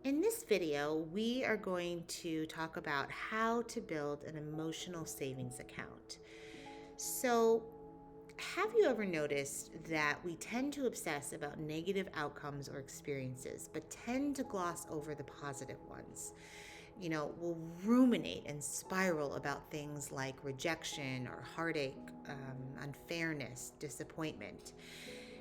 In this video, we are going to talk about how to build an emotional savings account. So, have you ever noticed that we tend to obsess about negative outcomes or experiences, but tend to gloss over the positive ones? We'll ruminate and spiral about things like rejection or heartache, unfairness, disappointment.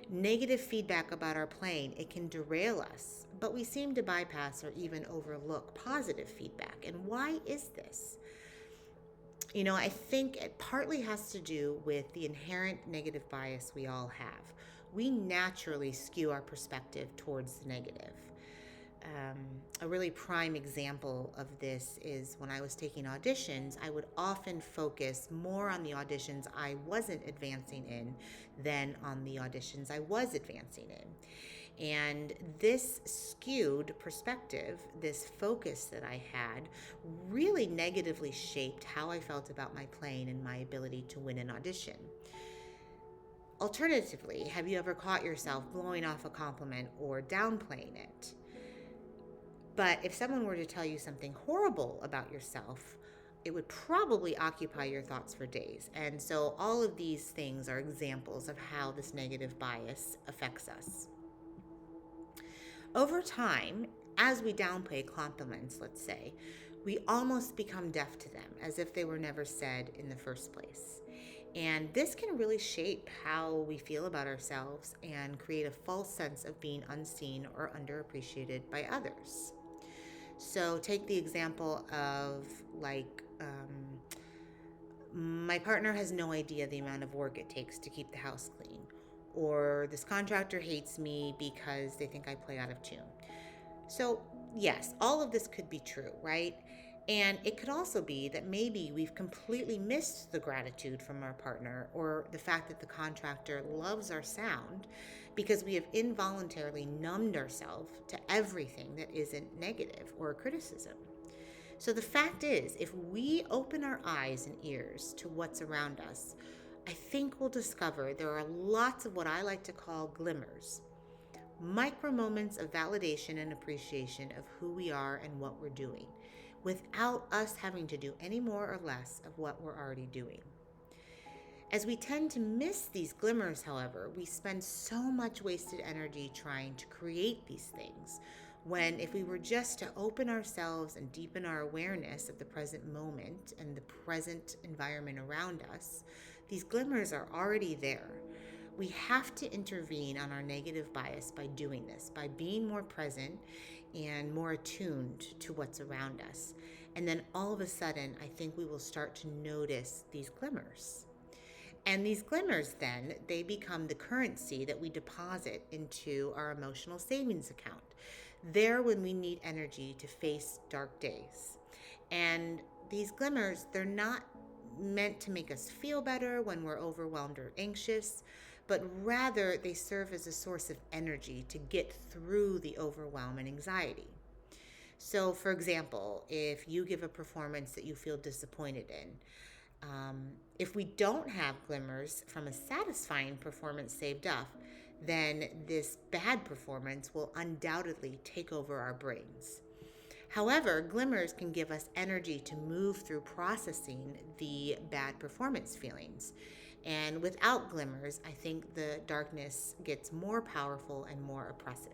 Negative feedback about our playing, it can derail us, but we seem to bypass or even overlook positive feedback. And why is this? I think it partly has to do with the inherent negative bias we all have. We naturally skew our perspective towards the negative. A really prime example of this is when I was taking auditions, I would often focus more on the auditions I wasn't advancing in than on the auditions I was advancing in. And this skewed perspective, this focus that I had, really negatively shaped how I felt about my playing and my ability to win an audition. Alternatively, have you ever caught yourself blowing off a compliment or downplaying it? But if someone were to tell you something horrible about yourself, it would probably occupy your thoughts for days. And so all of these things are examples of how this negative bias affects us. Over time, as we downplay compliments, let's say, we almost become deaf to them, as if they were never said in the first place. And this can really shape how we feel about ourselves and create a false sense of being unseen or underappreciated by others. So take the example of my partner has no idea the amount of work it takes to keep the house clean, or this contractor hates me because they think I play out of tune. So yes, all of this could be true, right? And it could also be that maybe we've completely missed the gratitude from our partner or the fact that the contractor loves our sound because we have involuntarily numbed ourselves to everything that isn't negative or criticism. So the fact is, if we open our eyes and ears to what's around us, I think we'll discover there are lots of what I like to call glimmers, micro moments of validation and appreciation of who we are and what we're doing, without us having to do any more or less of what we're already doing. As we tend to miss these glimmers, however, we spend so much wasted energy trying to create these things, when if we were just to open ourselves and deepen our awareness of the present moment and the present environment around us, these glimmers are already there. We have to intervene on our negative bias by doing this, by being more present and more attuned to what's around us. And then all of a sudden, I think we will start to notice these glimmers. And these glimmers then, they become the currency that we deposit into our emotional savings account. There when we need energy to face dark days. And these glimmers, they're not meant to make us feel better when we're overwhelmed or anxious, but rather they serve as a source of energy to get through the overwhelm and anxiety. So, for example, if you give a performance that you feel disappointed in, if we don't have glimmers from a satisfying performance saved up, then this bad performance will undoubtedly take over our brains. However, glimmers can give us energy to move through processing the bad performance feelings. And without glimmers, I think the darkness gets more powerful and more oppressive.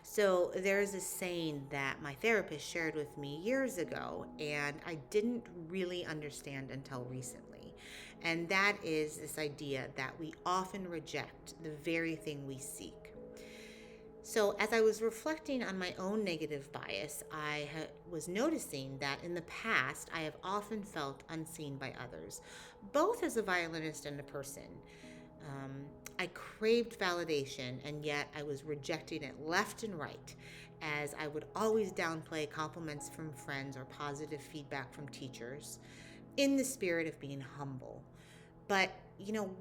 So there's a saying that my therapist shared with me years ago, and I didn't really understand until recently. And that is this idea that we often reject the very thing we seek. So as I was reflecting on my own negative bias, I was noticing that in the past, I have often felt unseen by others, both as a violinist and a person. I craved validation, and yet I was rejecting it left and right, as I would always downplay compliments from friends or positive feedback from teachers in the spirit of being humble. But,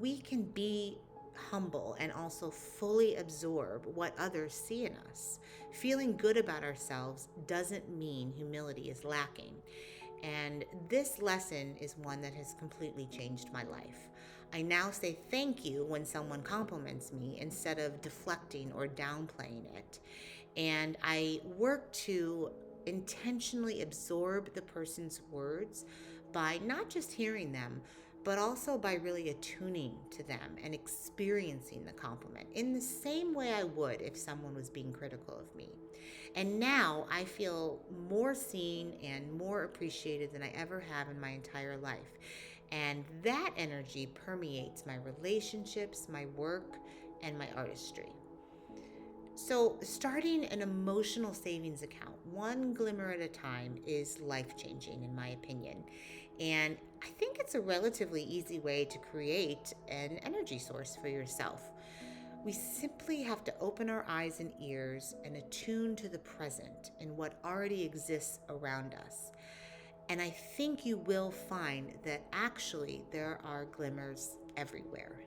we can be humble and also fully absorb what others see in us. Feeling good about ourselves doesn't mean humility is lacking. And this lesson is one that has completely changed my life. I now say thank you when someone compliments me instead of deflecting or downplaying it. And I work to intentionally absorb the person's words by not just hearing them, but also by really attuning to them and experiencing the compliment in the same way I would if someone was being critical of me. And now I feel more seen and more appreciated than I ever have in my entire life. And that energy permeates my relationships, my work, and my artistry. So, starting an emotional savings account, one glimmer at a time, is life changing, in my opinion. And I think it's a relatively easy way to create an energy source for yourself. We simply have to open our eyes and ears and attune to the present and what already exists around us. And I think you will find that actually there are glimmers everywhere.